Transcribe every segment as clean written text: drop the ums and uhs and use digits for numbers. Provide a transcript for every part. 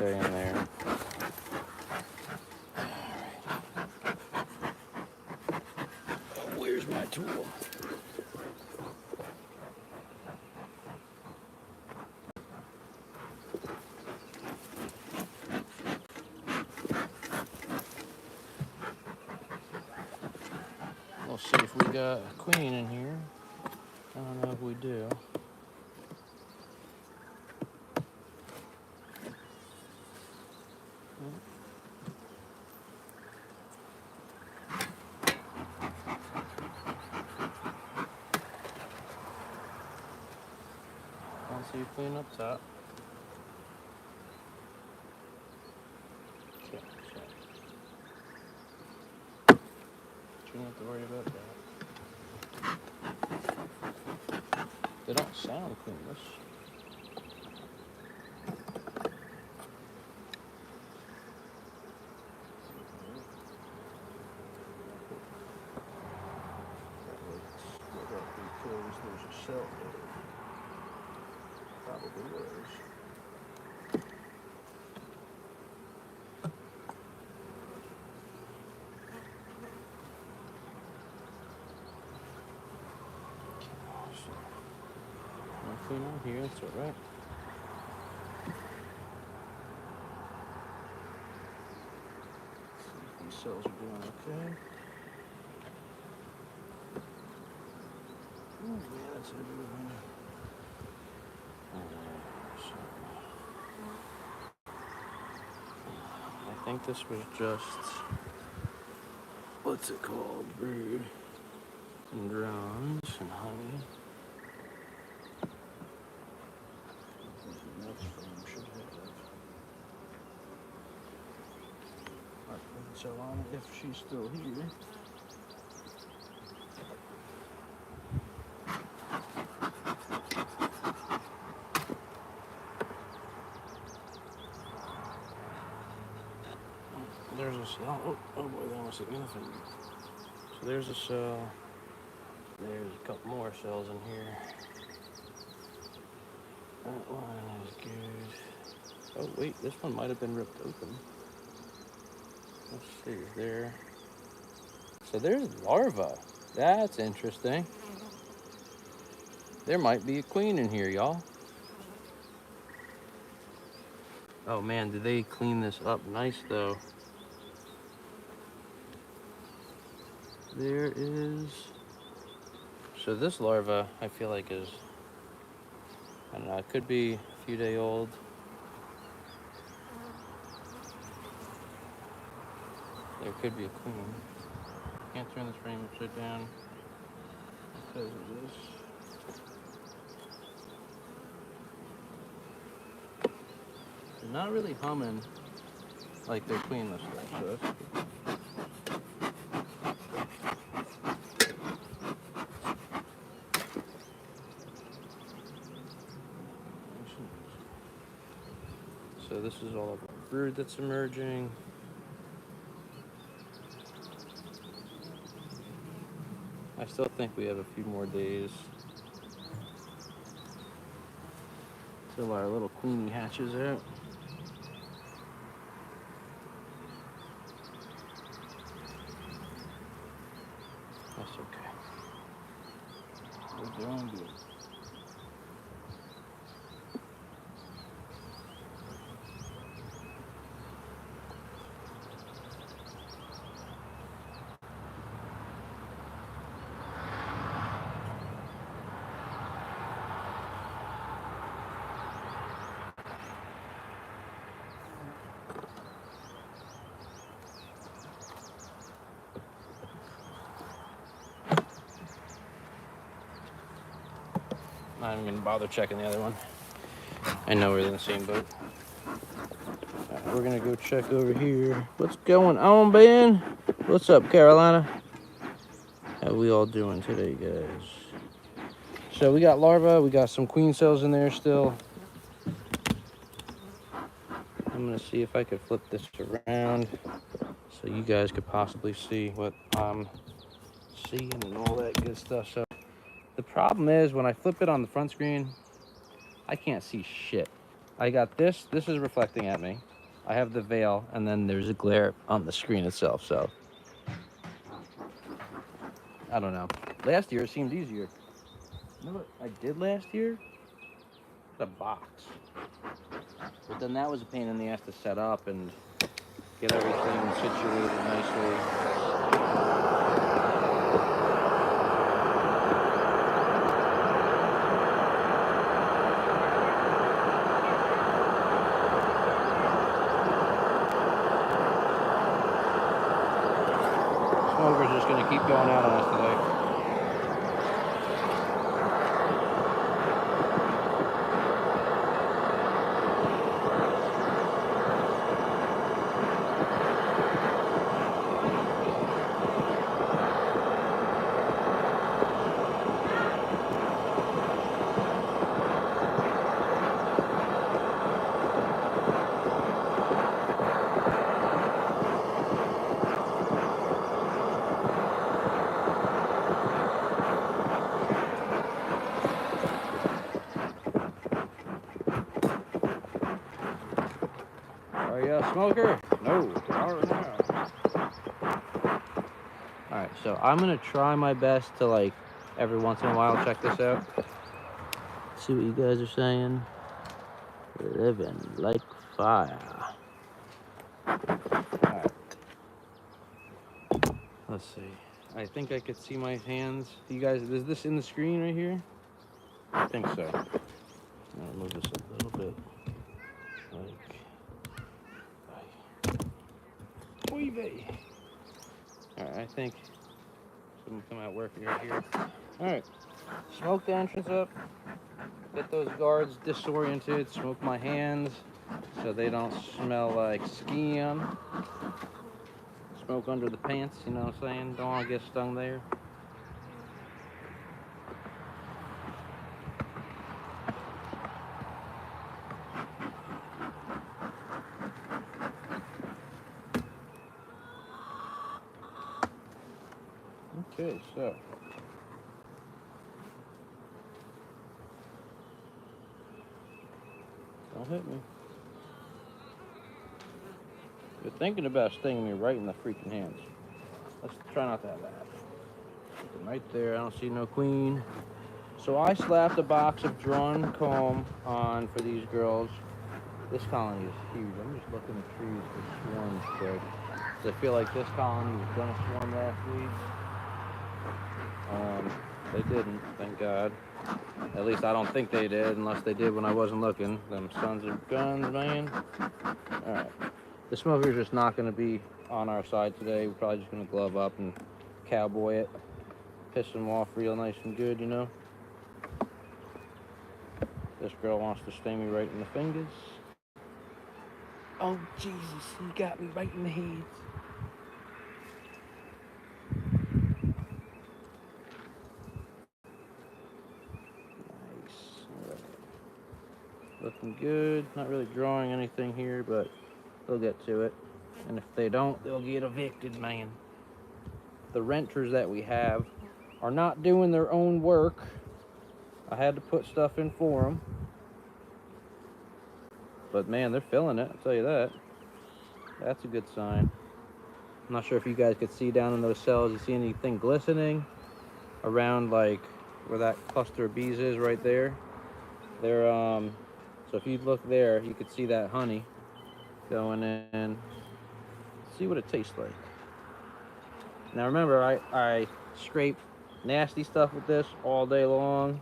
stay in there. Oh, where's my tool? We'll see if we got a queen in here. I don't know if we do. I don't see a queen up top. Okay, check. You don't have to worry about that. They don't sound queenless. There's a cell there. Probably was. Nothing on here, that's all right. See if these cells are doing okay. Oh yeah, that's a good one. I think this was just, what's it called, brood and drones and honey. The next frame should have our queen cell on it if she's still here. There's a cell. Oh boy, that almost hit me in the finger. So there's a cell. There's a couple more cells in here. That one is good. Oh wait, this one might have been ripped open. Let's see, there. So there's larvae. That's interesting. There might be a queen in here, y'all. Oh man, did they clean this up nice though? There is. So this larva, I feel like is, I don't know, it could be a few days old. There could be a queen. Can't turn this frame upside down because of this. They're not really humming like they're queenless though, so that's good. So this is all of our brood that's emerging. I still think we have a few more days till our little queenie hatches out. That's okay. We're doing good. Not even gonna bother checking the other one. I know we're in the same boat. Right, we're gonna go check over here. What's going on, Ben? What's up, Carolina? How we all doing today, guys? So we got larvae, we got some queen cells in there still. I'm gonna see if I could flip this around so you guys could possibly see what I'm seeing and all that good stuff. So the problem is when I flip it on the front screen, I can't see shit. I got this is reflecting at me. I have the veil, and then there's a glare on the screen itself, so I don't know. Last year it seemed easier. You know what I did last year? The box. But then that was a pain in the ass to set up and get everything situated nicely. Smoker's just gonna keep going out on us today. Are you a smoker? No, now. Alright, so I'm gonna try my best to, like, every once in a while check this out. See what you guys are saying. Living like fire. Alright. Let's see. I think I could see my hands. You guys, is this in the screen right here? I think so. I'll move this a little bit. Like. Alright, I think someone come out working right here. Alright. Smoke the entrance up. Get those guards disoriented. Smoke my hands so they don't smell like skin. Smoke under the pants, you know what I'm saying? Don't want to get stung there. Okay, so don't hit me. You're thinking about stinging me right in the freaking hands. Let's try not to have that happen. Right there, I don't see no queen. So I slapped a box of drawn comb on for these girls. This colony is huge. I'm just looking at trees for swarms quick. I feel like this colony was gonna swarm last week. They didn't, thank God. At least I don't think they did, unless they did when I wasn't looking. Them sons of guns, man. Alright. The smoker's just not going to be on our side today. We're probably just going to glove up and cowboy it. Piss him off real nice and good, you know. This girl wants to sting me right in the fingers. Oh, Jesus, he got me right in the head. Looking good. Not really drawing anything here, but they'll get to it. And if they don't, they'll get evicted, man. The renters that we have are not doing their own work. I had to put stuff in for them. But man, they're feeling it, I'll tell you that. That's a good sign. I'm not sure if you guys could see down in those cells. You see anything glistening around, like where that cluster of bees is right there? They're so if you look there, you could see that honey going in. See what it tastes like. Now remember, I scrape nasty stuff with this all day long.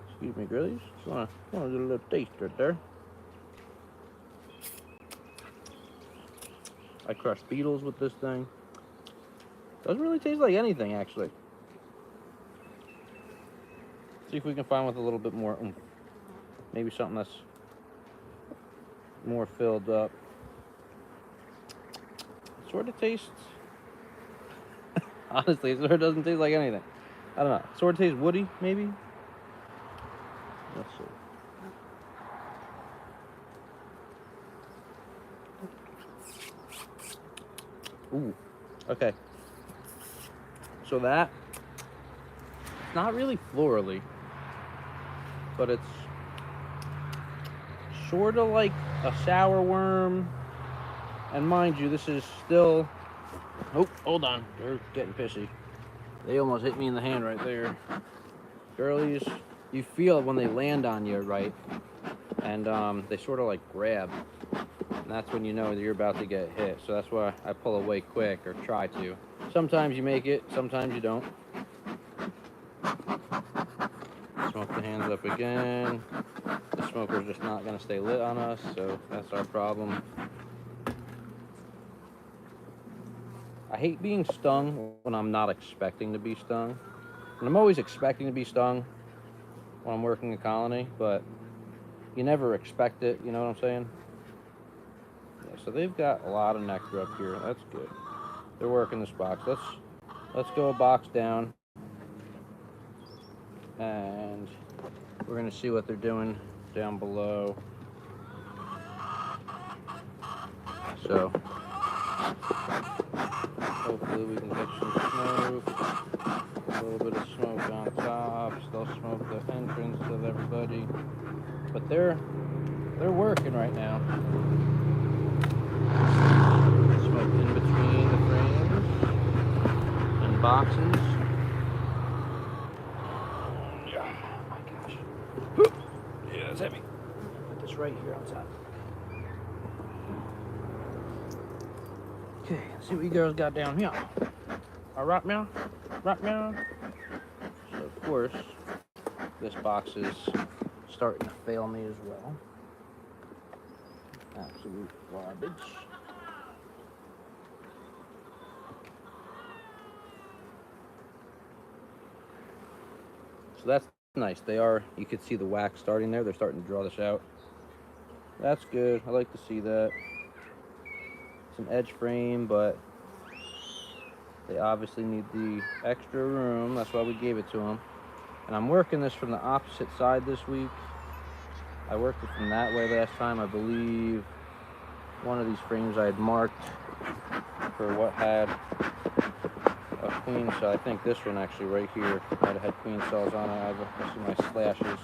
Excuse me, girlies. Just wanna get a little taste right there. I crush beetles with this thing. Doesn't really taste like anything, actually. See if we can find with a little bit more oomph. Maybe something that's more filled up. Sort of tastes. Honestly, it sort of doesn't taste like anything. I don't know. Sort of tastes woody, maybe. Let's see. Ooh. Okay. So that, it's not really florally, but it's sort of like a sour worm And mind you, this is still... Oh, hold on. They're getting pissy. They almost hit me in the hand right there. Girlies, you feel it when they land on you, right? And they sort of like grab. And that's when you know that you're about to get hit. So that's why I pull away quick, or try to. Sometimes you make it, sometimes you don't. Smoke the hands up again. The smoker's just not going to stay lit on us, so that's our problem. I hate being stung when I'm not expecting to be stung. And I'm always expecting to be stung when I'm working a colony, but you never expect it, you know what I'm saying? Yeah, so they've got a lot of nectar up here. That's good. They're working this box. Let's go a box down, and we're gonna see what they're doing down below. So hopefully we can get some smoke, a little bit of smoke on top. Still smoke the entrance of everybody, but they're working right now. Smoke in between the frames and boxes. Yeah, oh my gosh. Yeah, that's heavy. Put this right here on top. Okay, let's see what you girls got down here. All right, meow. Right, meow. So, of course, this box is starting to fail me as well. Absolute garbage. So that's nice. You could see the wax starting there. They're starting to draw this out. That's good. I like to see that. It's an edge frame, but they obviously need the extra room. That's why we gave it to them. And I'm working this from the opposite side this week. I worked it from that way last time. I believe one of these frames I had marked for what had a queen cell. I think this one actually right here might have had queen cells on it. I see my slashes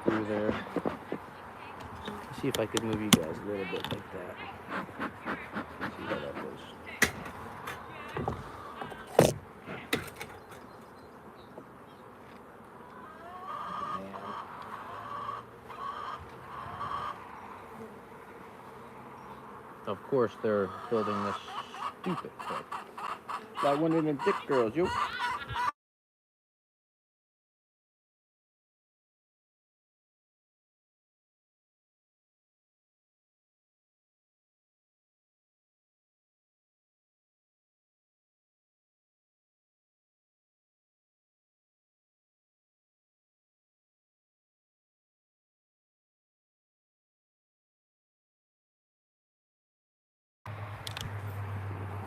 through there. Let's see if I could move you guys a little bit like that. Let's see how that goes. Of course, they're building this stupid thing. That one in the dick girls, yo.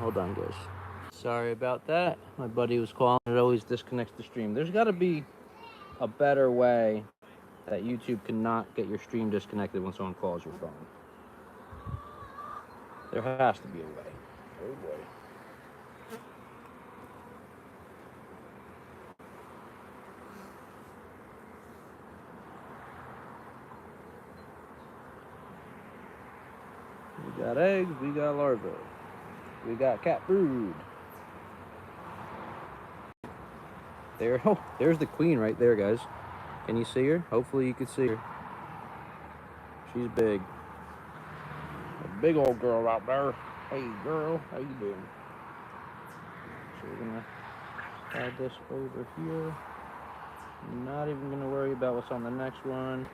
Hold on, guys. Sorry about that. My buddy was calling. It always disconnects the stream. There's got to be a better way that YouTube cannot get your stream disconnected when someone calls your phone. There has to be a way. Oh boy. We got eggs, we got larvae. We got cat food. There, oh, there's the queen right there, guys. Can you see her? Hopefully you can see her. She's big. A big old girl out there. Hey girl, how you doing? So we're gonna slide this over here. Not even gonna worry about what's on the next one.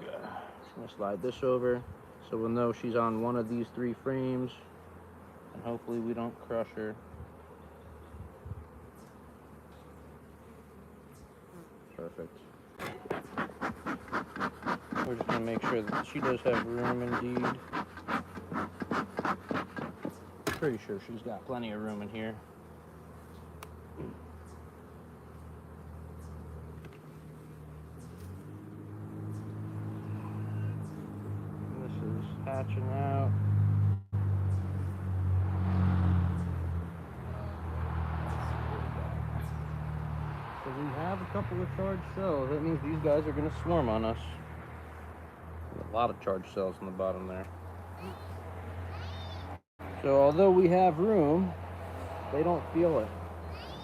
Yeah. Just gonna slide this over so we'll know she's on one of these 3 frames. And hopefully we don't crush her. Perfect. We're just gonna make sure that she does have room indeed. Pretty sure she's got plenty of room in here. This is hatching out. So we have a couple of charged cells. That means these guys are going to swarm on us. A lot of charged cells on the bottom there. So although we have room, they don't feel it.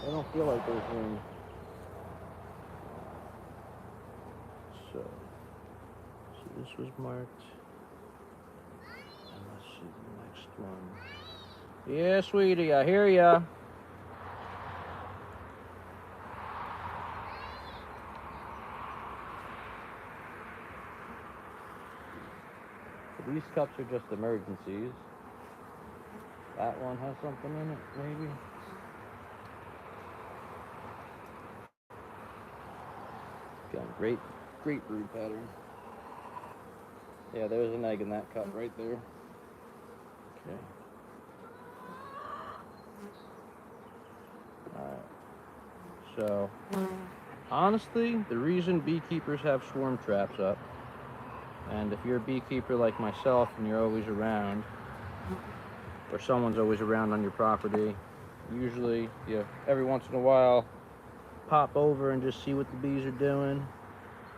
They don't feel like there's room. So this was marked. And let's see the next one. Yeah, sweetie, I hear ya. So these cups are just emergencies. That one has something in it, maybe. Got a great brood pattern. Yeah, there's an egg in that cup right there. Okay. Alright. So, honestly, the reason beekeepers have swarm traps up, and if you're a beekeeper like myself and you're always around, or someone's always around on your property, usually, every once in a while, pop over and just see what the bees are doing.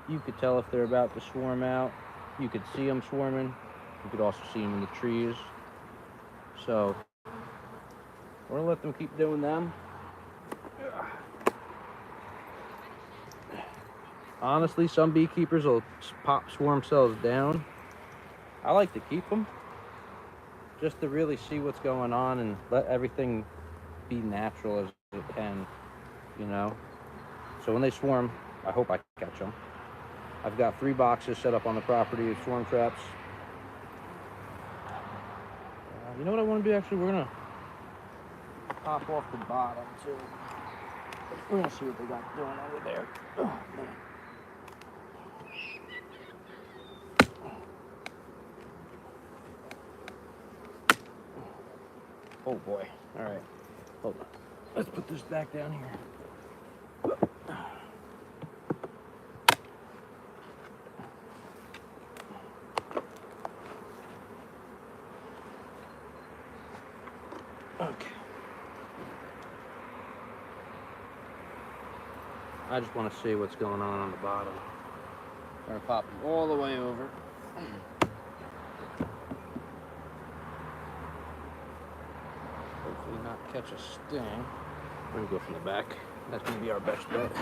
You could tell if they're about to swarm out. You could see them swarming. You could also see them in the trees. So, we're gonna let them keep doing them. Honestly, some beekeepers will pop swarm cells down. I like to keep them just to really see what's going on and let everything be natural as it can, you know. So when they swarm, I hope I catch them. I've got 3 boxes set up on the property of swarm traps. You know what I want to do? Actually, we're gonna pop off the bottom too. We're gonna see what they got going over there. Oh man. Oh boy. All right. Hold on. Let's put this back down here. Okay. I just want to see what's going on the bottom. We're gonna pop them all the way over. Hopefully not catch a sting. We're gonna go from the back. That's gonna be our best bet.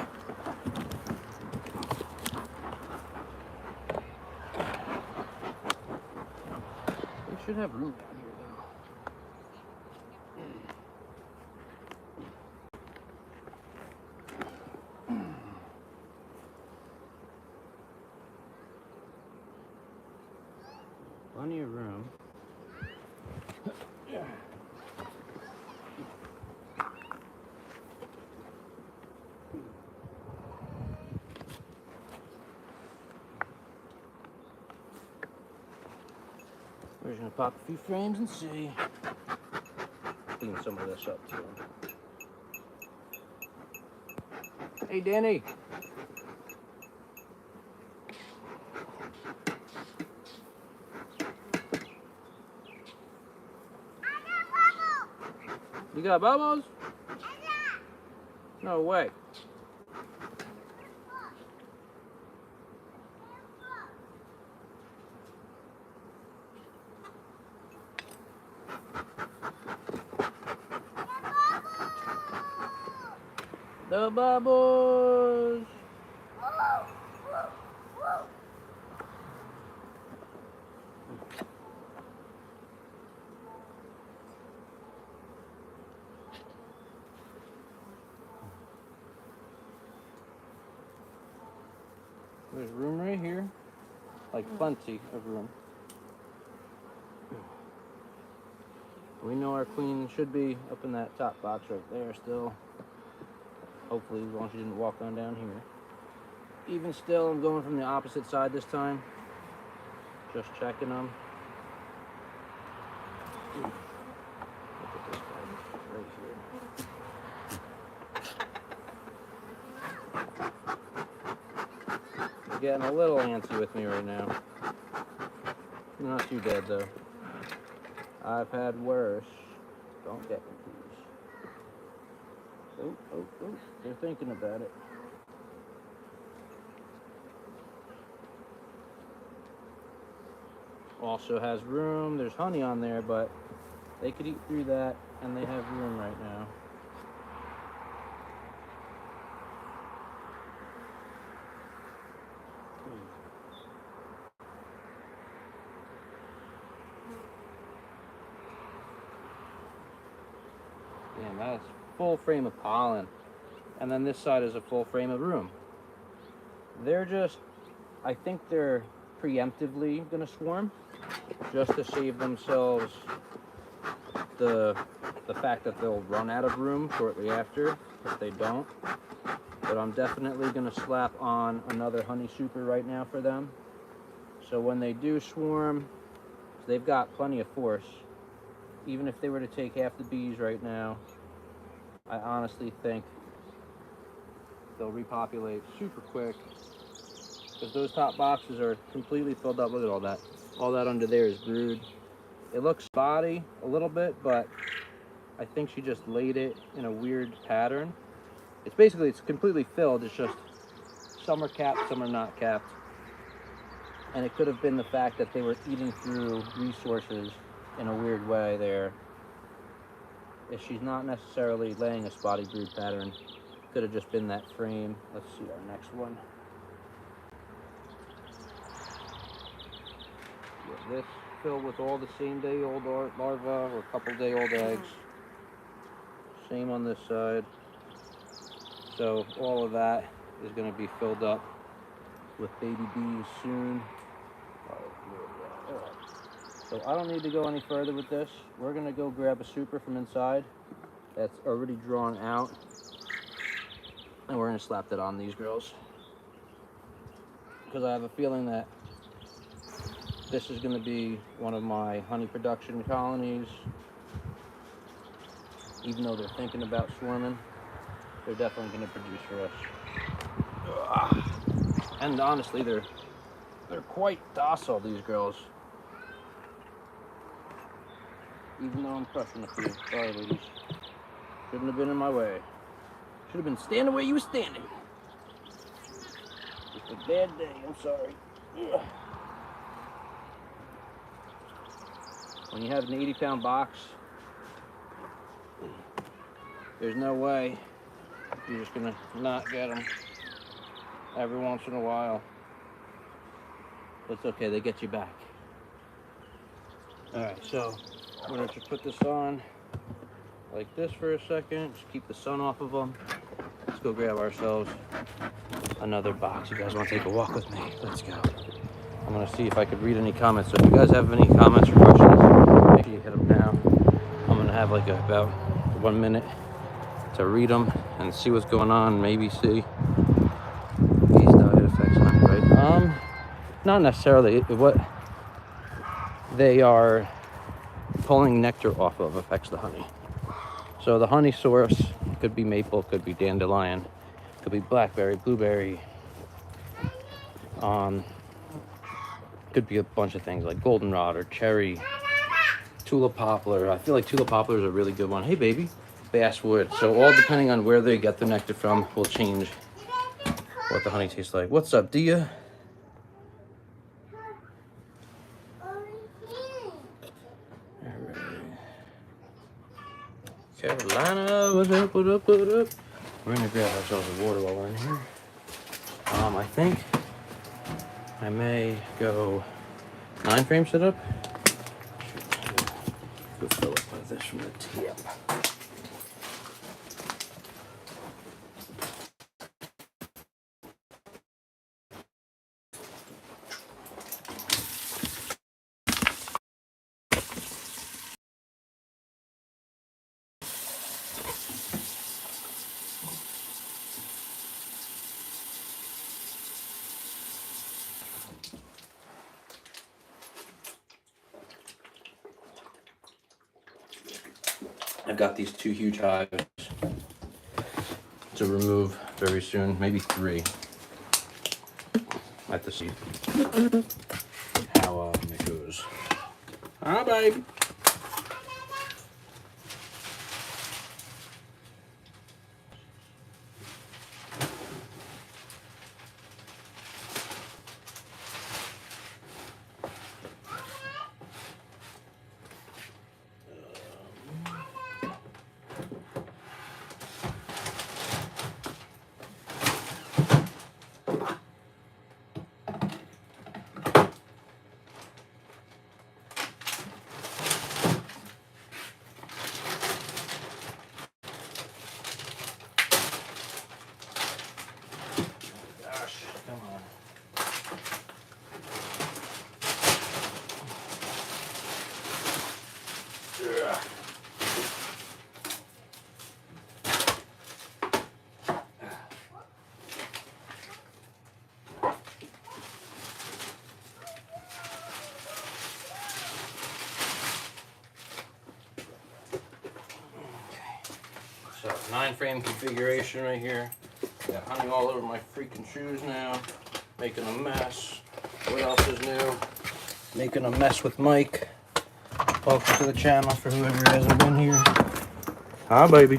We should have room down here though. Plenty of room. We're just gonna pop a few frames and see. Clean some of this up too. Hey, Danny. You got bubbles? No way. The bubbles. There's room right here. Like plenty of room. We know our queen should be up in that top box right there still. Hopefully, as long as she didn't walk on down here. Even still, I'm going from the opposite side this time. Just checking them. Look at this guy right here. He's getting a little antsy with me right now. Not too bad though. I've had worse. Don't get confused. Oh. They're thinking about it. Also has room. There's honey on there, but They could eat through that, and they have room right now. Damn, that's full frame of pollen. And then this side is a full frame of room. They're just, I think they're preemptively gonna swarm, just to save themselves the fact that they'll run out of room shortly after if they don't. But I'm definitely gonna slap on another honey super right now for them. So when they do swarm, they've got plenty of force. Even if they were to take half the bees right now, I honestly think they'll repopulate super quick, because those top boxes are completely filled up. Look at all that. All that under there is brood. It looks spotty a little bit, but I think she just laid it in a weird pattern. It's completely filled. It's just some are capped, some are not capped. And it could have been the fact that they were eating through resources in a weird way there. If she's not necessarily laying a spotty brood pattern, could have just been that frame. Let's see our next one. Yeah, this filled with all the same day old larvae or couple day old eggs. Same on this side. So all of that is going to be filled up with baby bees soon. So I don't need to go any further with this. We're going to go grab a super from inside that's already drawn out, and we're going to slap that on these girls, because I have a feeling that this is going to be one of my honey production colonies. Even though they're thinking about swarming, they're definitely going to produce for us. And honestly, they're quite docile, these girls. Even though I'm crushing a few. Sorry, ladies. Shouldn't have been in my way. Should have been standing where you were standing. Just a bad day, I'm sorry. Ugh. When you have an 80-pound box, there's no way you're just gonna not get them every once in a while. But it's okay, they get you back. All right, so we're gonna just put this on like this for a second. Just keep the sun off of them. Let's go grab ourselves another box. You guys want to take a walk with me? Let's go. I'm gonna see if I could read any comments. So if you guys have any comments or questions, make sure you hit them now. I'm gonna have like about 1 minute to read them and see what's going on. Maybe see these diet effects on it, right? Not necessarily. What they are pulling nectar off of affects the honey. So the honey source could be maple, could be dandelion, could be blackberry, blueberry, could be a bunch of things like goldenrod or cherry, tulip poplar. I feel like tulip poplar is a really good one. Hey baby, basswood. So all depending on where they get the nectar from will change what the honey tastes like. What's up, Dia? Carolina, what up, what up, what up? We're gonna grab ourselves a water while we're in here. I think I may go 9 frame setup. Go fill it with this from the tip. I've got these 2 huge hives to remove very soon, maybe 3 at the seed. How it goes. Hi, baby. So 9-frame configuration right here. Got honey all over my freaking shoes now. Making a mess. What else is new? Making a mess with Mike. Welcome to the channel for whoever hasn't been here. Hi, baby.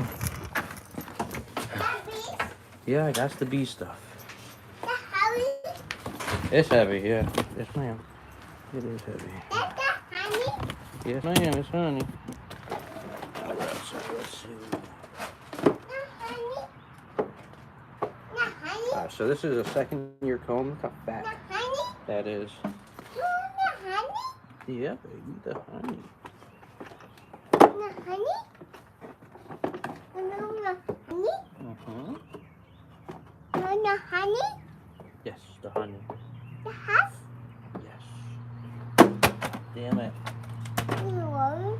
Yeah, that's the bee stuff. It's heavy, yeah. Yes, ma'am. It is heavy. That's the honey? Yes, ma'am. It's honey. Let's see. So this is a 2nd-year comb. Look how fat that is. Yeah, baby, the honey. The honey? Yes, the honey. The hive? Yes. Damn it. No. Oh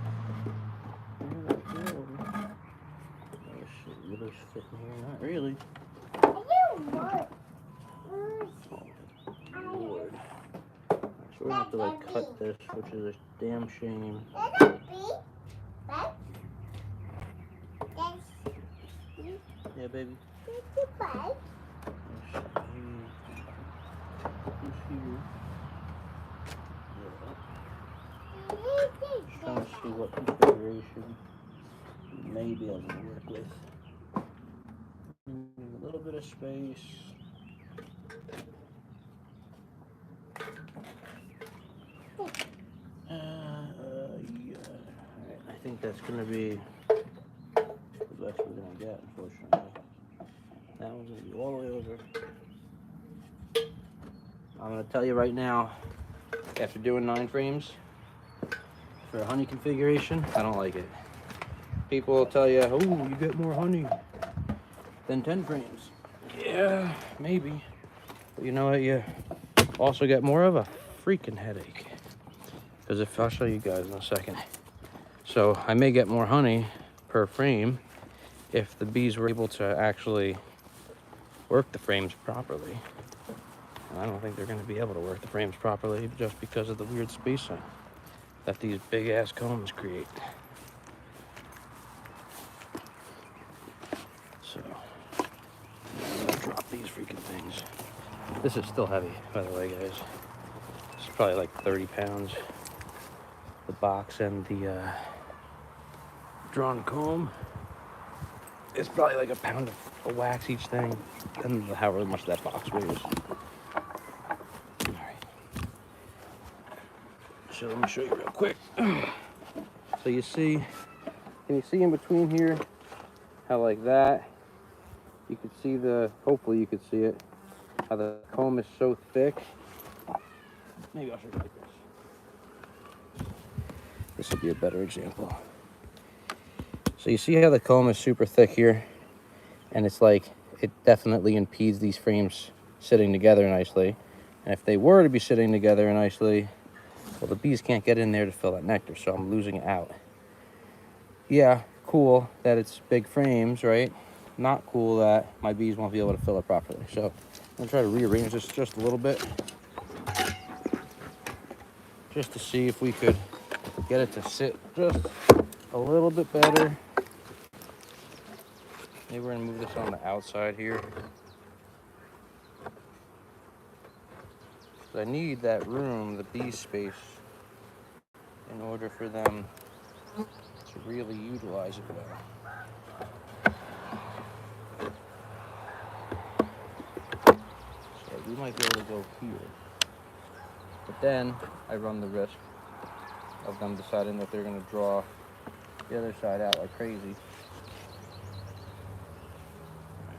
shit, will this fit in here? Not really. I don't want. Lord. So we're gonna have to like cut this, which is a damn shame. That's a bee. Right? That's Yeah, baby. a bite. Trying to see what configuration we may be able to work with. A little bit of space. Yeah. Alright, I think that's gonna be that's what we're gonna get, unfortunately. That one's gonna be all the way over. I'm gonna tell you right now, after doing 9 frames for a honey configuration, I don't like it. People will tell you, oh, you get more honey than 10 frames. Yeah, maybe. But you know what? You also get more of a freaking headache. Because if I'll show you guys in a second. So I may get more honey per frame if the bees were able to actually work the frames properly. And I don't think they're going to be able to work the frames properly just because of the weird spacing that these big ass combs create. So I'm gonna drop these freaking things. This is still heavy, by the way, guys. It's probably like 30 pounds. The box and the drawn comb. It's probably like a pound of wax each thing, and however much that box weighs. Alright. So let me show you real quick. So you see, can you see in between here how like that? You can see hopefully you could see it, how the comb is so thick. Maybe I'll show you like this. This would be a better example. So you see how the comb is super thick here, and it's like it definitely impedes these frames sitting together nicely. And if they were to be sitting together nicely, well, the bees can't get in there to fill that nectar, so I'm losing it out. Yeah, cool that it's big frames, right? Not cool that my bees won't be able to fill it properly. So I'm gonna try to rearrange this just a little bit, just to see if we could get it to sit just a little bit better. Maybe we're gonna move this on the outside here. I need that room, the bee space, in order for them to really utilize it well. So we might be able to go here. But then I run the risk of them deciding that they're gonna draw the other side out like crazy.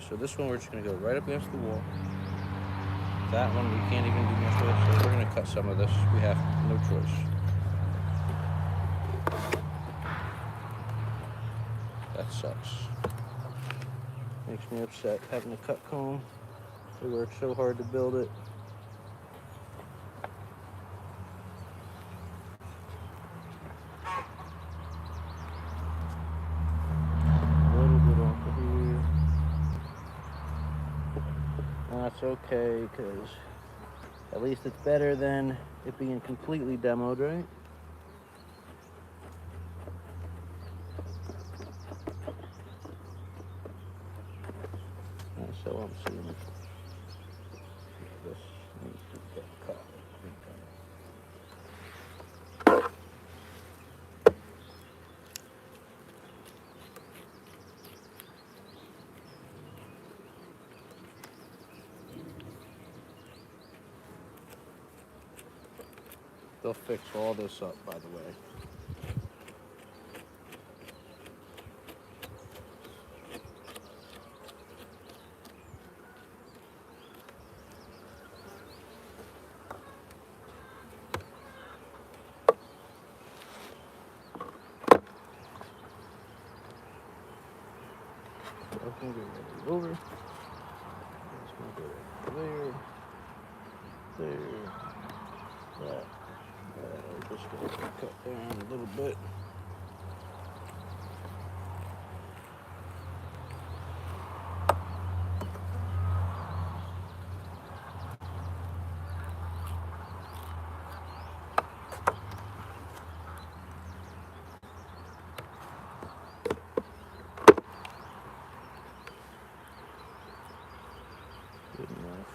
So this one we're just gonna go right up against the wall. That one we can't even do much with, so we're gonna cut some of this. We have no choice. That sucks. Makes me upset having to cut comb. We worked so hard to build it. it's okay, because at least it's better than it being completely demoed, right? And so I'm seeing this needs to get cut. They'll fix all this up, by the way. That's gonna go right over. That's gonna go right there. There. That. That. Just gonna cut down a little bit. Good enough.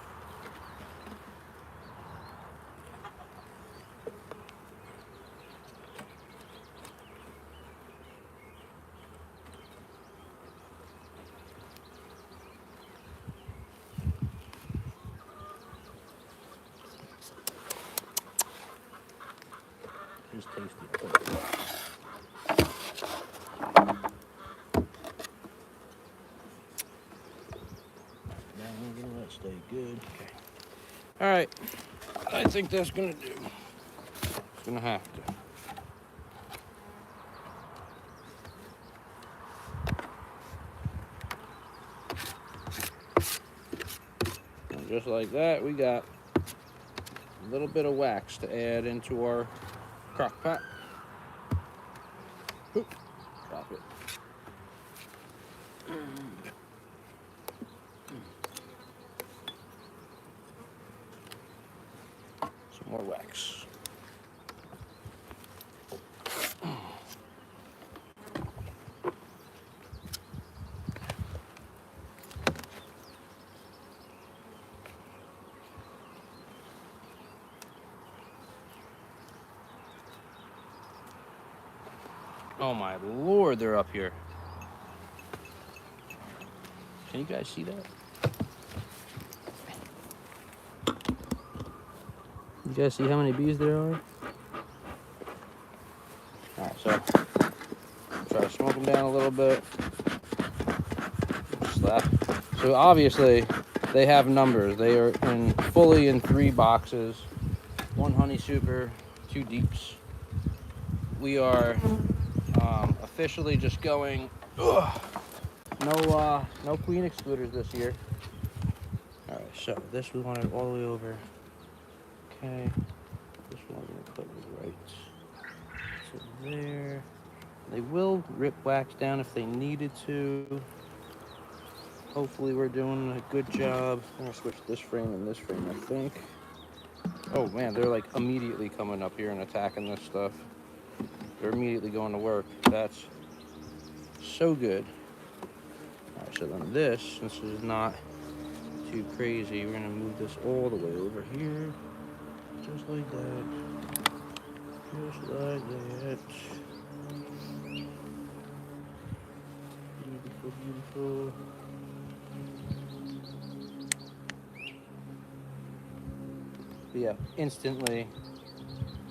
It's tasty. Now we're gonna let it stay good. Okay. All right. I think that's gonna do. It's gonna have to. And just like that, we got a little bit of wax to add into our crock pot. Oop, drop it. Some more wax. Oh my Lord, they're up here. Can you guys see that? You guys see how many bees there are? Alright, so try to smoke them down a little bit. Slap. So obviously they have numbers. They are fully in 3 boxes. 1 honey super, 2 deeps. We are officially just going no queen excluders this year. All right, so this we want it all the way over. Okay, this one we're gonna put right to there. They will rip wax down if they needed to. Hopefully we're doing a good job. I'm gonna switch this frame and this frame, I think. Oh man, they're like immediately coming up here and attacking this stuff. They're immediately going to work. That's so good. All right, so then this is not too crazy. We're gonna move this all the way over here, just like that. Just like that. Beautiful, beautiful. But yeah, instantly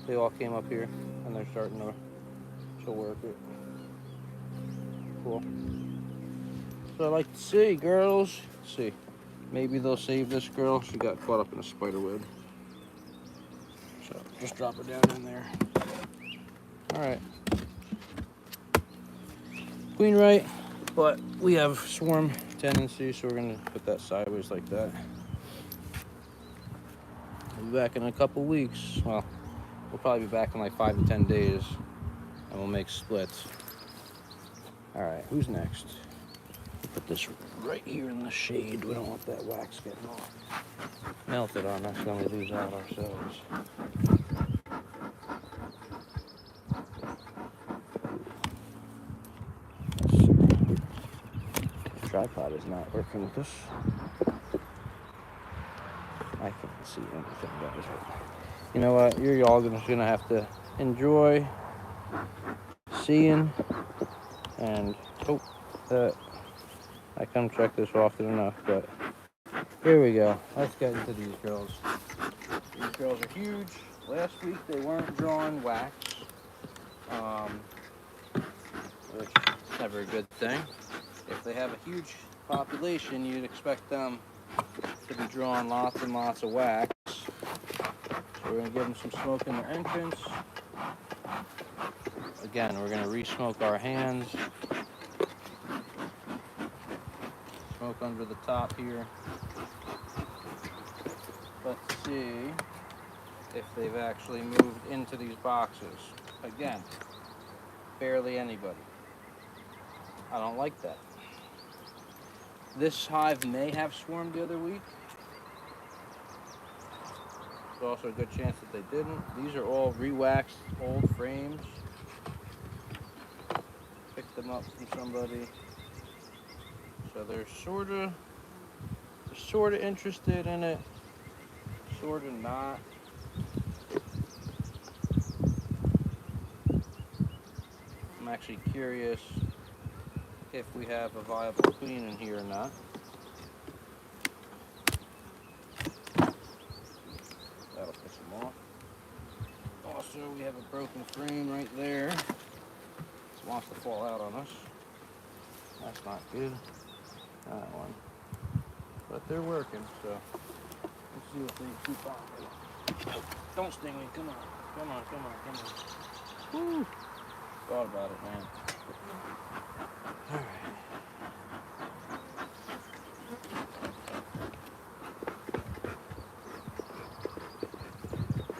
they all came up here and they're starting to work it. Cool. So I like to see, girls. Let's see. Maybe they'll save this girl. She got caught up in a spider web. So just drop her down in there. Alright. Queen right, but we have swarm tendencies, so we're gonna put that sideways like that. We'll be back in a couple weeks. Well, we'll probably be back in like 5 to 10 days, and we'll make splits. All right, who's next? Put this right here in the shade. We don't want that wax getting all melted on us when we lose out ourselves. The tripod is not working with us. I can't see anything, guys. You know what? You're all just gonna have to enjoy seeing and hope that I come check this often enough. But here we go. Let's get into these girls. These girls are huge. Last week they weren't drawing wax, which is never a good thing. If they have a huge population, you'd expect them to be drawing lots and lots of wax. So we're gonna give them some smoke in their entrance. Again, we're gonna re-smoke our hands. Smoke under the top here. Let's see if they've actually moved into these boxes. Again, barely anybody. I don't like that. This hive may have swarmed the other week. There's also a good chance that they didn't. These are all re-waxed old frames. Picked them up from somebody. So they're sorta interested in it, sorta not. I'm actually curious if we have a viable queen in here or not. That'll piss them off. Also, we have a broken frame right there. It wants to fall out on us. That's not good. That one. But they're working, so let's see what they keep on. Oh, don't sting me. Come on. Come on, come on, come on. Woo! Thought about it, man. Alright.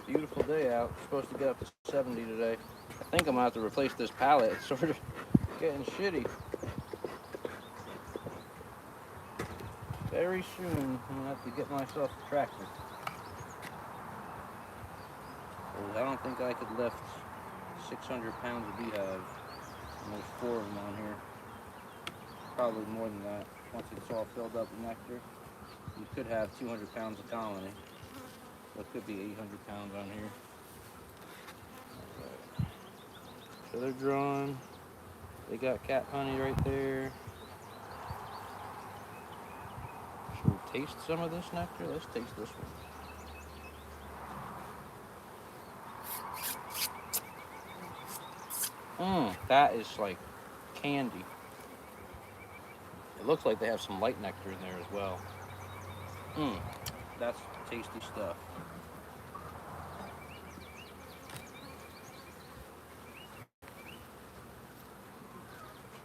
Beautiful day out. Supposed to get up to 70 today. I think I'm gonna have to replace this pallet. It's sort of getting shitty. Very soon, I'm gonna have to get myself a tractor. I don't think I could lift 600 pounds of beehive. And there's 4 of them on here. Probably more than that. Once it's all filled up with nectar, you could have 200 pounds of colony. So it could be 800 pounds on here. Right. So they're drawn. They got cat honey right there. Should we taste some of this nectar? Let's taste this one. That is like candy. It looks like they have some light nectar in there as well. That's tasty stuff.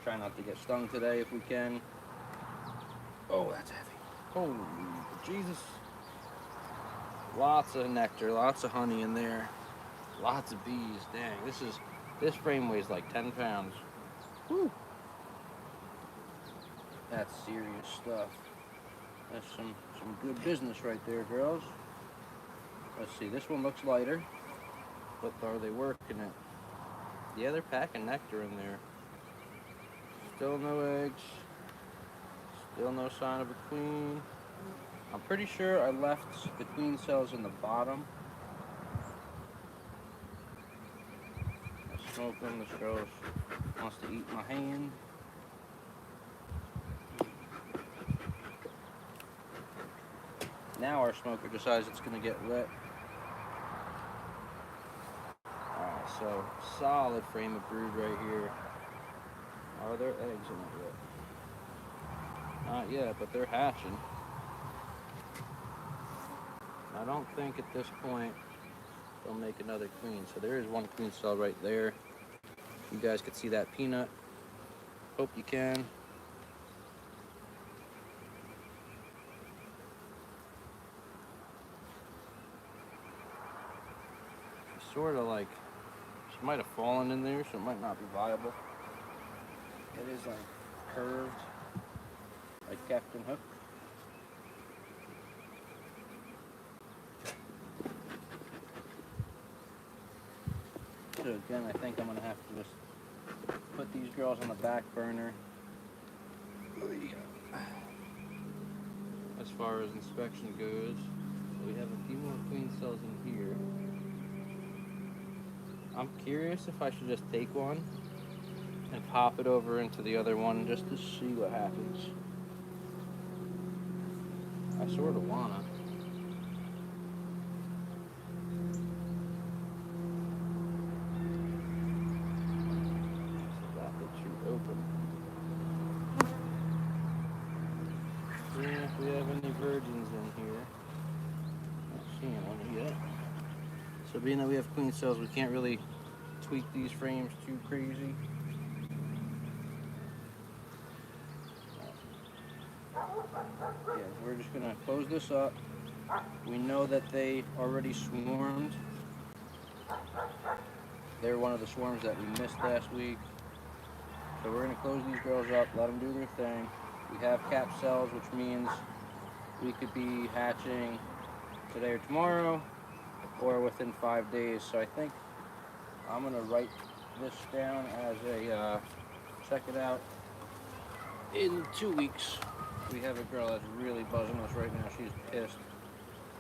Try not to get stung today if we can. Oh, that's heavy. Holy Jesus. Lots of nectar, lots of honey in there. Lots of bees. Dang, this frame weighs like 10 pounds. Whew. That's serious stuff. That's some good business right there, girls. Let's see, this one looks lighter, but are they working it? Yeah, they're packing nectar in there. Still no eggs. Still no sign of a queen. I'm pretty sure I left the queen cells in the bottom. I smoke them. This girl wants to eat my hand. Now our smoker decides it's going to get wet. Alright, so solid frame of brood right here. Are there eggs in it yet? Not yet, but they're hatching. I don't think at this point they'll make another queen. So there is one queen cell right there. You guys can see that peanut. Hope you can. Sort of like, she might have fallen in there, so it might not be viable. It is like curved. like Captain Hook. So again, I think I'm gonna have to just put these girls on the back burner. As far as inspection goes, so we have a few more queen cells in here. I'm curious if I should just take one and pop it over into the other one just to see what happens. I sort of wanna. That looks too open. Seeing if we have any virgins in here. Not seeing one yet. So being that we have queen cells, we can't really tweak these frames too crazy. Yeah, we're just gonna close this up. We know that they already swarmed. They're one of the swarms that we missed last week. So we're gonna close these girls up, let them do their thing. We have cap cells, which means we could be hatching today or tomorrow, or within 5 days. So I think I'm gonna write this down as a check it out in 2 weeks. We have a girl that's really buzzing us right now. She's pissed.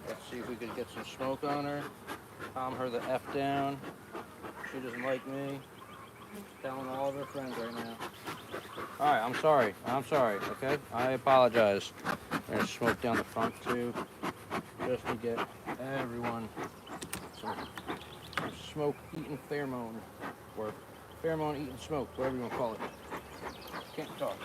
Let's see if we could get some smoke on her. Calm her the F down. She doesn't like me. She's telling all of her friends right now. Alright, I'm sorry. I'm sorry, okay? I apologize. There's smoke down the front too. Just to get everyone some smoke eating pheromone. Or pheromone eating smoke, whatever you want to call it. Can't talk.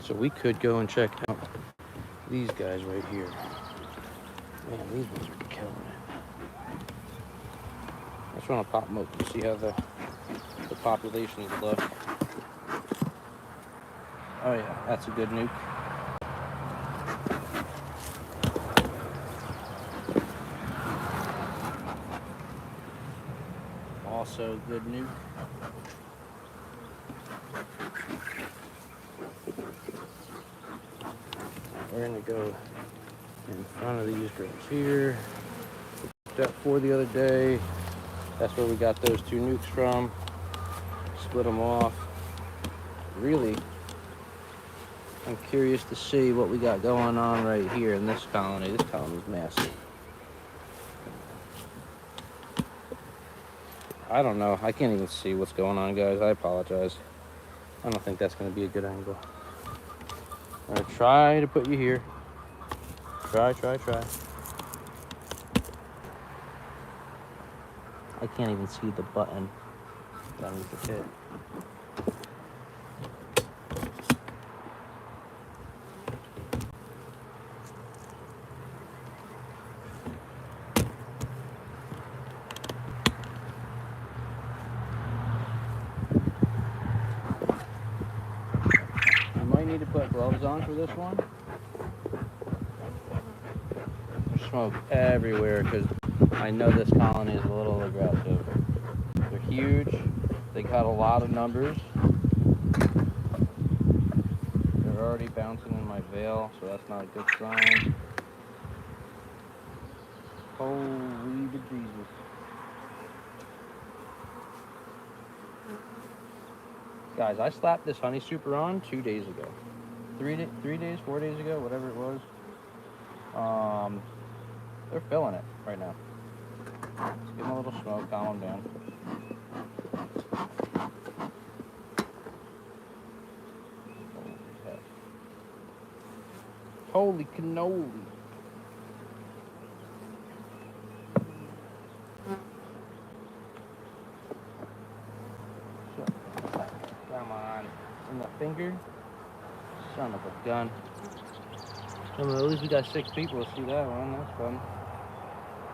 So we could go and check out these guys right here. Man, these ones are killing it. I just want to pop them up to see how the populations look. Oh yeah, that's a good nuke. Also good nuke. We're gonna go in front of these girls here. Step 4 the other day. That's where we got those 2 nukes from. Split them off. Really, I'm curious to see what we got going on right here in this colony. This colony is massive. I don't know. I can't even see what's going on, guys. I apologize. I don't think that's going to be a good angle. I'm going to try to put you here. Try. I can't even see the button that I need to hit. I might need to put gloves on for this one. There's smoke everywhere because I know this colony is a little aggressive. They're huge. They got a lot of numbers. They're already bouncing in my veil, so that's not a good sign. Holy bejesus. Guys, I slapped this honey super on 2 days ago. 3 days, 4 days ago, whatever it was. They're filling it right now. Let's give them a little smoke, calm them down. Holy cannoli. Come on. In the finger? Son of a gun. At least we got 6 people to see that one. That's fun.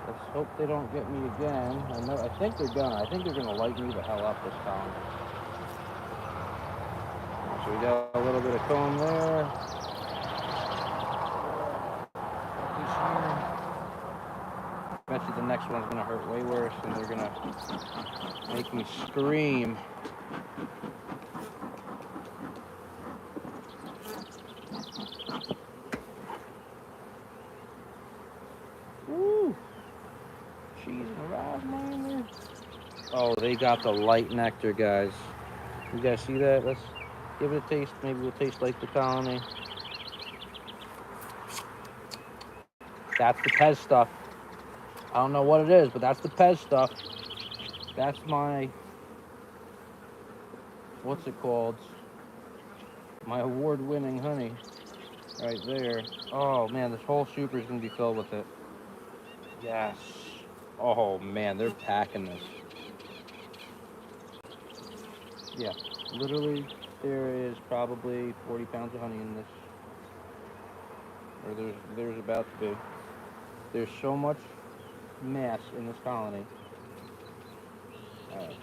Let's hope they don't get me again. I think they're gonna. I think they're gonna light me the hell up this time. So we got a little bit of comb there. This here. Bet you the next one's gonna hurt way worse, and they're gonna make me scream. Woo! Cheese and raspberry in there. Oh, they got the light nectar, guys. You guys see that? Let's give it a taste. Maybe we'll taste like the colony. That's the Pez stuff. I don't know what it is, but that's the Pez stuff. That's my, what's it called? My award-winning honey right there. Oh man, this whole super is gonna be filled with it. Yes. Oh man, they're packing this. Yeah, literally, there is probably 40 pounds of honey in this. Or there's about to be. There's so much mass in this colony. Alright.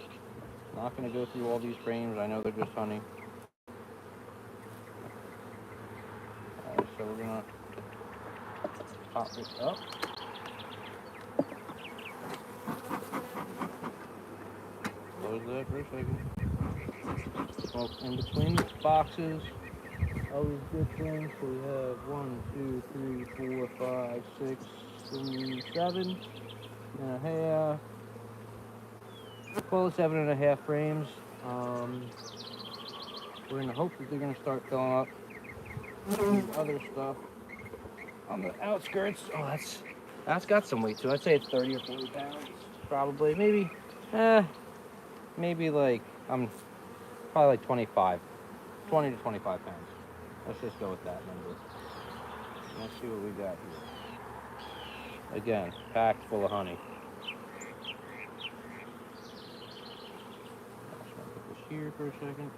Not gonna go through all these frames. I know they're just honey. Alright, so we're gonna pop this up. Close that for a second. Smoke in between the boxes. Always good thing. So we have 1, 2, 3, 4, 5, 6, 7 and a half. Call it 7.5 frames. We're in the hope that they're gonna start filling up the other stuff on the outskirts. Oh, that's got some weight too. I'd say it's 30 or 40 pounds, probably. Maybe like probably like 25, 20 to 25 pounds. Let's just go with that number. Let's see what we got here. Again, packed full of honey. I'm just gonna put this here for a second.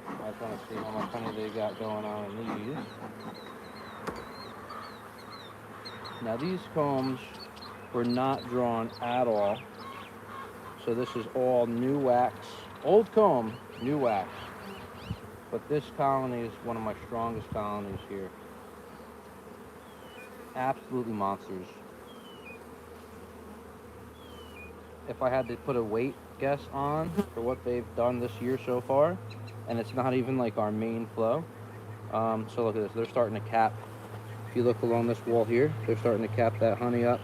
I just want to see how much honey they got going on in these. Now these combs were not drawn at all. So this is all new wax. Old comb, new wax. But this colony is one of my strongest colonies here. Absolutely monsters. If I had to put a weight guess on for what they've done this year so far, and it's not even like our main flow. So look at this, they're starting to cap. If you look along this wall here, they're starting to cap that honey up.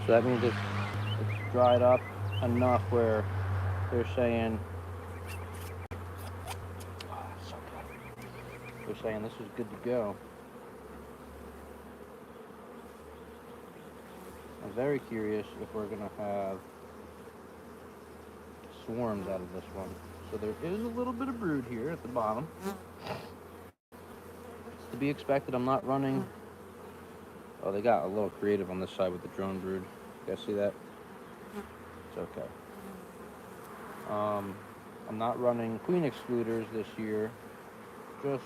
So that means it's dried up enough where they're saying, they're saying this is good to go. I'm very curious if we're gonna have swarms out of this one. So there is a little bit of brood here at the bottom. It's to be expected. I'm not running. Oh, they got a little creative on this side with the drone brood. You guys see that? It's okay. I'm not running queen excluders this year, just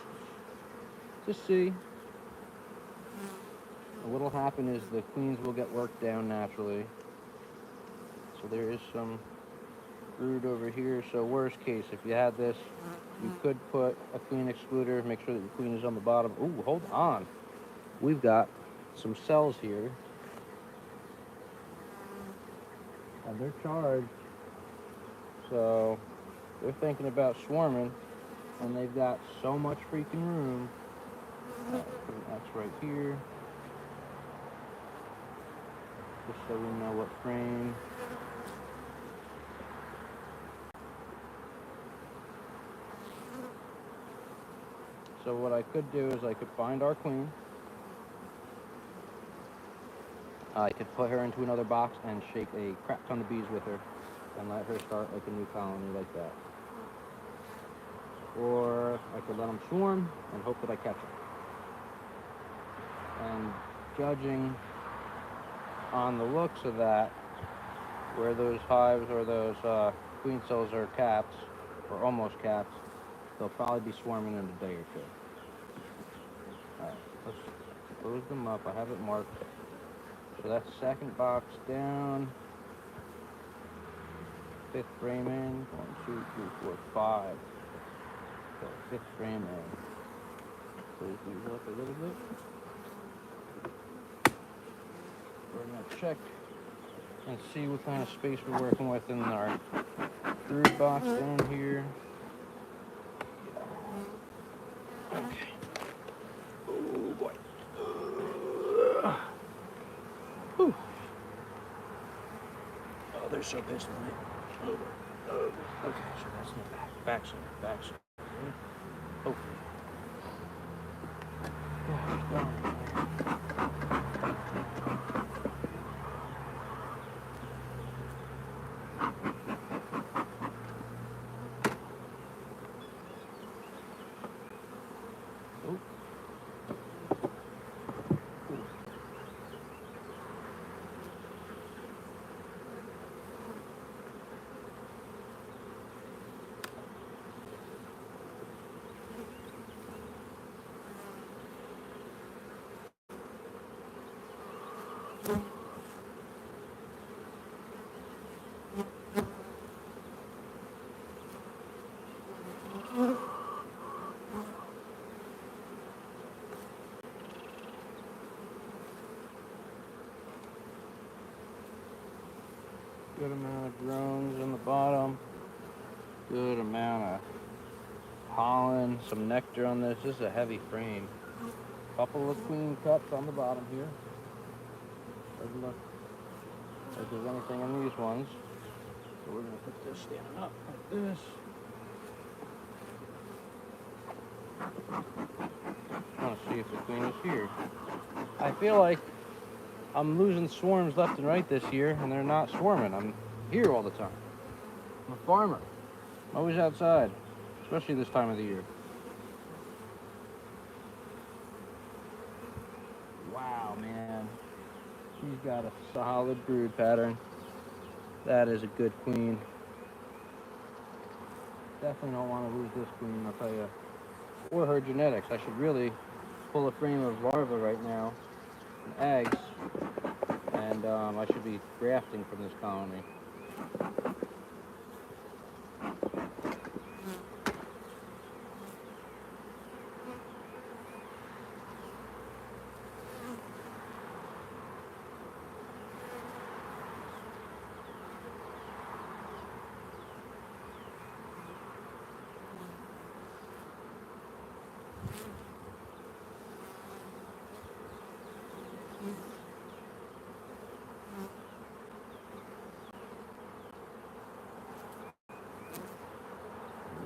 to see. What'll happen is the queens will get worked down naturally. So there is some brood over here. So worst case, if you had this, you could put a queen excluder, make sure that your queen is on the bottom. Ooh, hold on. We've got some cells here. And they're charged. So they're thinking about swarming, and they've got so much freaking room. Put an X right here. Just so we know what frame. So what I could do is I could find our queen. I could put her into another box and shake a crap ton of bees with her and let her start like a new colony like that. Or I could let them swarm and hope that I catch them. And judging on the looks of that, where those hives or those queen cells are capped, or almost capped, they'll probably be swarming in a day or two. Alright, let's close them up. I have it marked. So that's second box down. Fifth frame in. 1, 2, 3, 4, 5. So fifth frame in. Close these up a little bit. We're gonna check and see what kind of space we're working with in our third box down here. Okay. Oh boy. Whew. Oh, they're so pissed at me. Okay, so that's the back center, back center. Hopefully. Gosh darn it. Oh. Good amount of drones on the bottom. Good amount of pollen, some nectar on this. This is a heavy frame. Couple of queen cups on the bottom here. Doesn't look like there's anything in these ones. So we're gonna put this standing up like this. I want to see if the queen is here. I feel like I'm losing swarms left and right this year, and they're not swarming. I'm here all the time. I'm a farmer. I'm always outside, especially this time of the year. Wow, man. She's got a solid brood pattern. That is a good queen. Definitely don't want to lose this queen, I'll tell you. Or her genetics. I should really pull a frame of larvae right now, and eggs, and I should be grafting from this colony.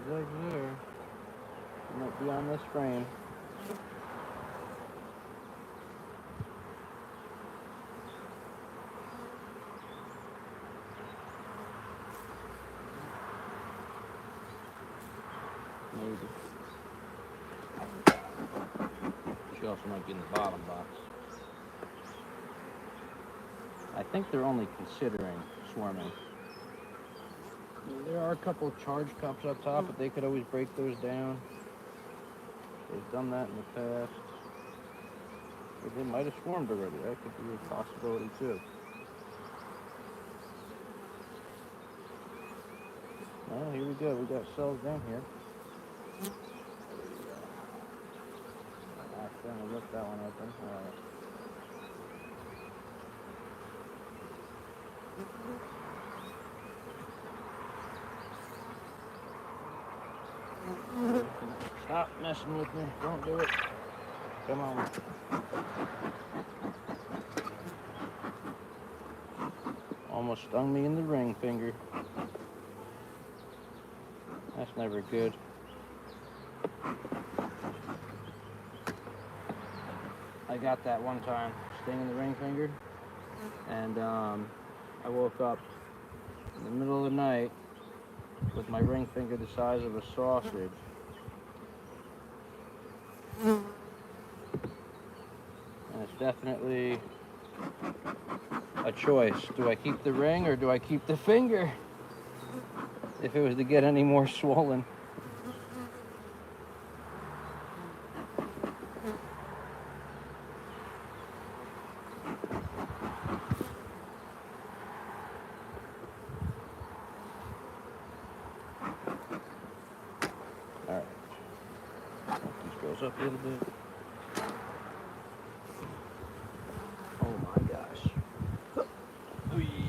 There's eggs there. She might be on this frame. Maybe. She also might be in the bottom box. I think they're only considering swarming. There are a couple of charge cups up top, but they could always break those down. They've done that in the past. Or they might have swarmed already. That could be a possibility too. Well, here we go. We got cells down here. I accidentally ripped that one open. All right. Stop messing with me. Don't do it. Come on. Almost stung me in the ring finger. That's never good. I got that one time, sting in the ring finger, and I woke up in the middle of the night with my ring finger the size of a sausage. And it's definitely a choice. Do I keep the ring or do I keep the finger? If it was to get any more swollen. close up a little bit. Oh my gosh. Whee.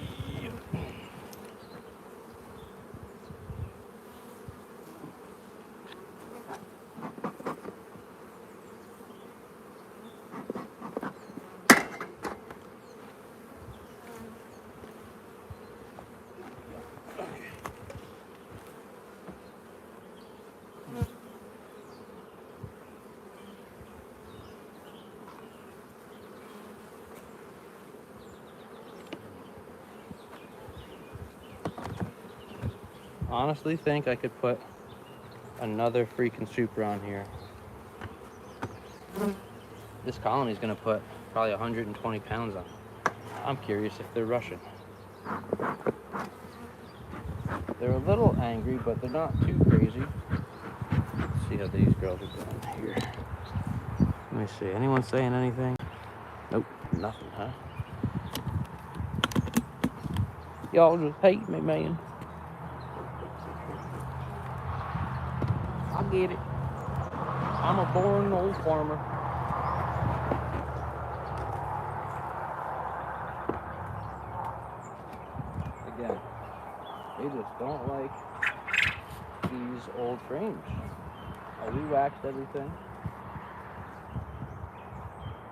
Honestly think I could put another freaking super on here. This colony's gonna put probably 120 pounds on. I'm curious if they're rushing. They're a little angry, but they're not too crazy. Let's see how these girls are doing here. Let me see. Anyone saying anything? Nope, nothing, huh? Y'all just hate me, man. I get it. I'm a born old farmer. Again, they just don't like these old frames. I re-waxed everything.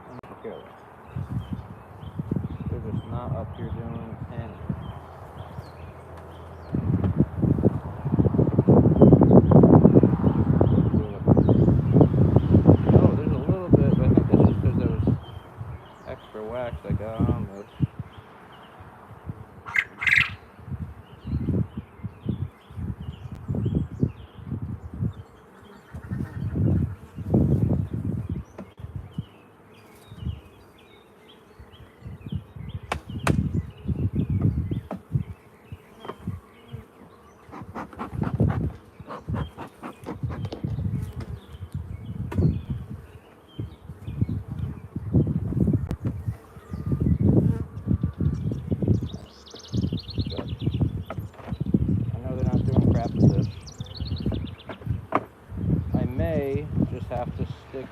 And careless. They're just not up here doing anything. Oh, there's a little bit, but I think this is because there was extra wax I got on this. Have to stick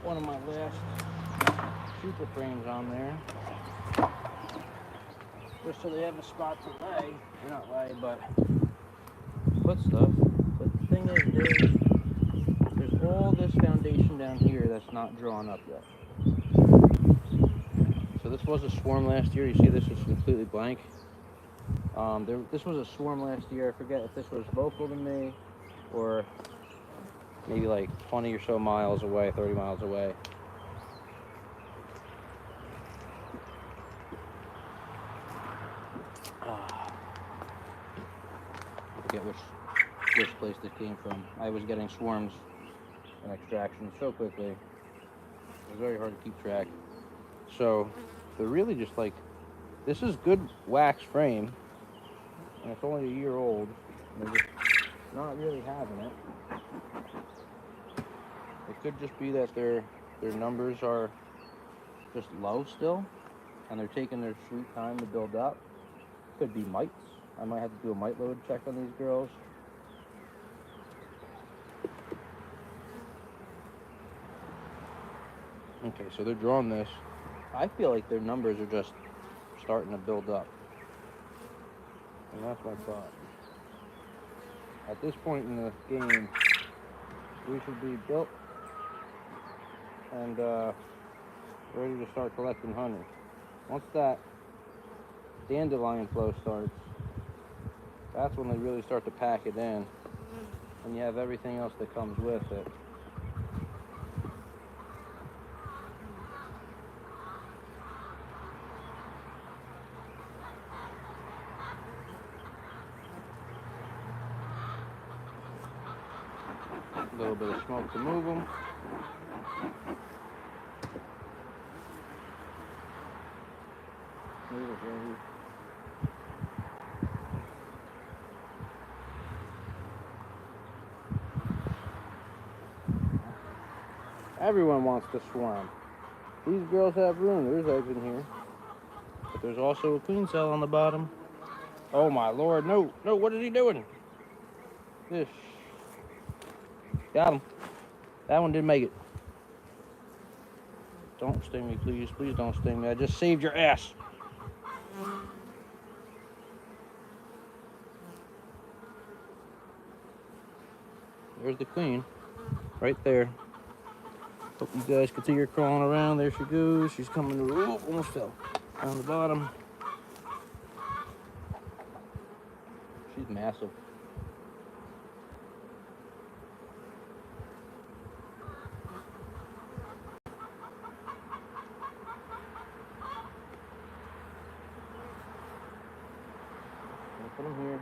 one of my last super frames on there, just so they have a spot to lay. They're not lay, but put stuff. But the thing is, there's all this foundation down here that's not drawn up yet. So this was a swarm last year. You see, this is completely blank. This was a swarm last year. I forget if this was local to me or maybe like 20 or so miles away, 30 miles away. I forget which place this came from. I was getting swarms and extractions so quickly. It was very hard to keep track. So they're really just like, this is good wax frame, and it's only a year old, and they're just not really having it. It could just be that their numbers are just low still, and they're taking their sweet time to build up. Could be mites. I might have to do a mite load check on these girls. Okay, so they're drawing this. I feel like their numbers are just starting to build up. And that's my thought. At this point in the game, we should be built and ready to start collecting honey. Once that dandelion flow starts, that's when they really start to pack it in, and you have everything else that comes with it. A little bit of smoke to move them. Everyone wants to swarm. These girls have room. There's eggs in here. But there's also a queen cell on the bottom. Oh my lord, no, no, what is he doing? This Got him. That one didn't make it. Don't sting me, please. Please don't sting me. I just saved your ass. There's the queen. Right there. Hope you guys can see her crawling around. There she goes. She's coming to... Oh, almost fell. Down the bottom. She's massive. Put them here.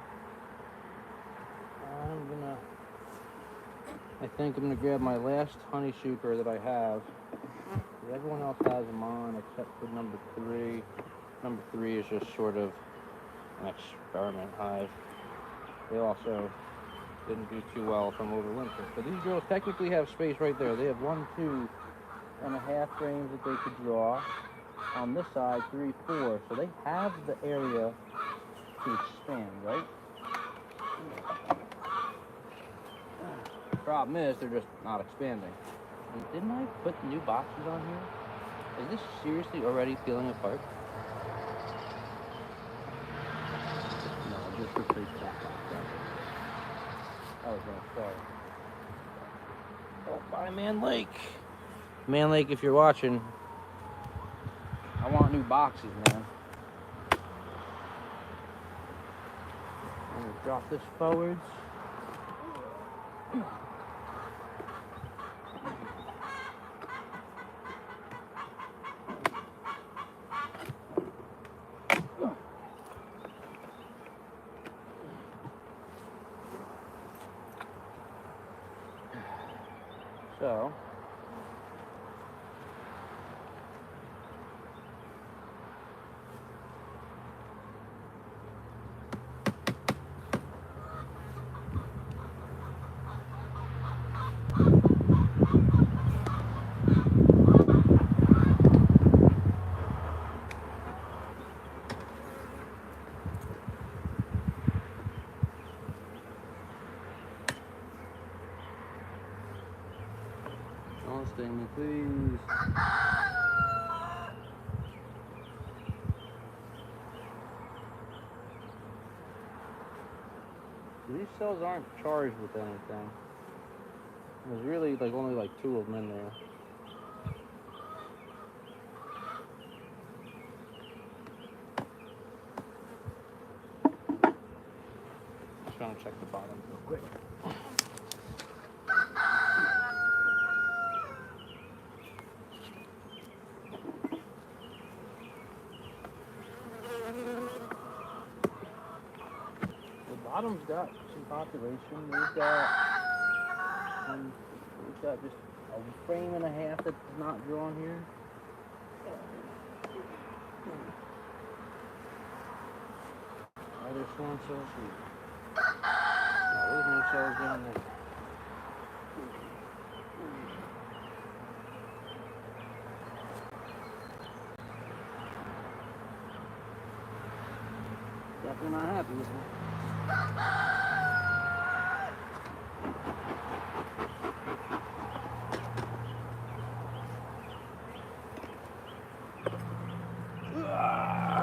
I think I'm gonna grab my last honey super that I have. Everyone else has them on except for number 3. Number 3 is just sort of an experiment hive. They also didn't do too well from over winter. But these girls technically have space right there. They have 1, 2.5 frames that they could draw. On this side, 3, 4. So they have the area to expand, right? The problem is they're just not expanding. And didn't I put new boxes on here? Is this seriously already peeling apart? No, I just replaced that box. I was gonna start. Oh, by Man Lake. Man Lake, if you're watching, I want new boxes, man. I'm gonna drop this forwards. So, don't sting me, please. These cells aren't charged with anything. There's really only 2 of them in there. Just trying to check the bottom real quick. The bottom's got some population. We've got just a frame and a half that's not drawn here. Are there swarm cells here? No, there's no cells down there. Definitely not happy with me.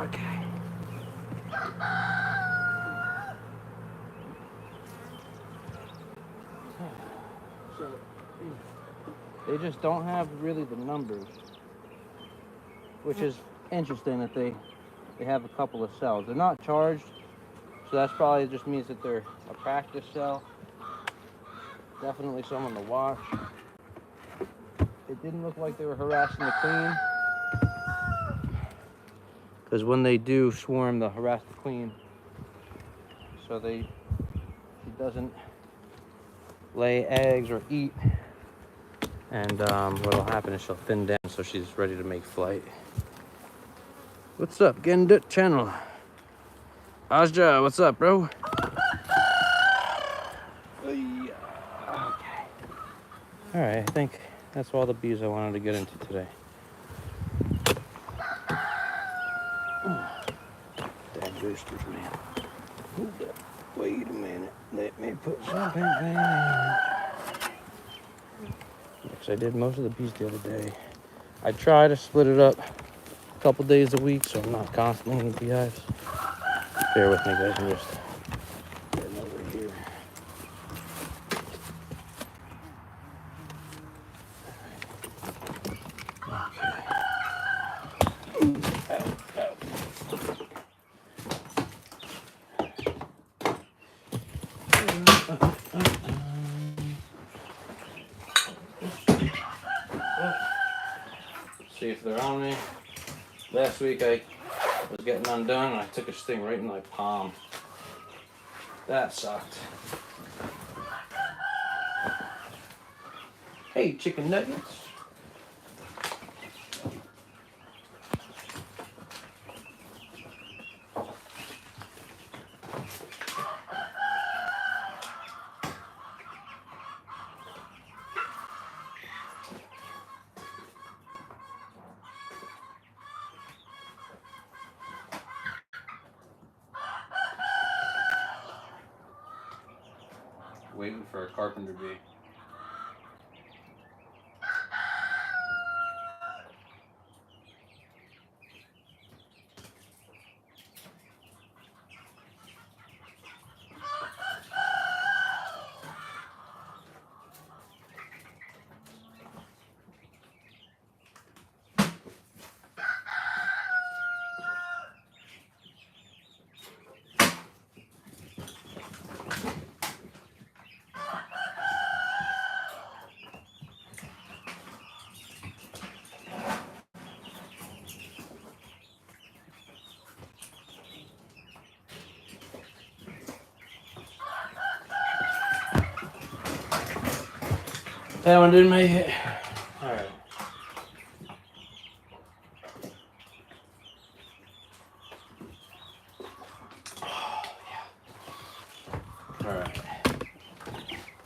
Okay. So they just don't have really the numbers, which is interesting that they have a couple of cells. They're not charged, so that's probably just means that they're a practice cell. Definitely someone to watch. It didn't look like they were harassing the queen, because when they do swarm, they'll harass the queen, so she doesn't lay eggs or eat, and what'll happen is she'll thin down, so she's ready to make flight. What's up, Gendut channel? Asja, what's up, bro? Okay. All right, I think that's all the bees I wanted to get into today. Damn boosters, man. Hold up. Wait a minute. Let me put something down. because I did most of the bees the other day. I try to split it up a couple days a week so I'm not constantly in the beehives. Bear with me, guys. I'm just getting over here. See if they're on me. Last week I was getting undone and I took a sting right in my palm. That sucked. Hey, chicken nuggets. Waiting for a carpenter bee. That one didn't make it. Alright. Alright.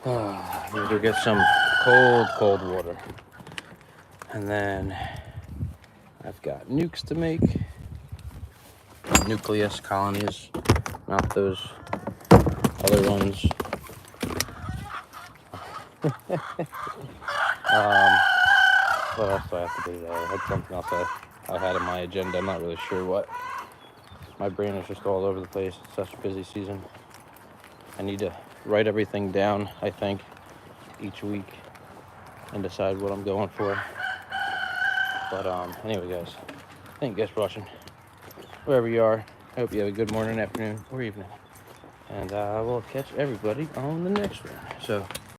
I'm gonna go get some cold water. And then I've got nukes to make. Nucleus colonies, not those other ones. What else do I have to do today? I had something else I had in my agenda. I'm not really sure what. My brain is just all over the place. It's such a busy season. I need to write everything down, I think, each week and decide what I'm going for. But anyway, guys, thank you guys for watching. Wherever you are, I hope you have a good morning, afternoon, or evening. And I will catch everybody on the next one. So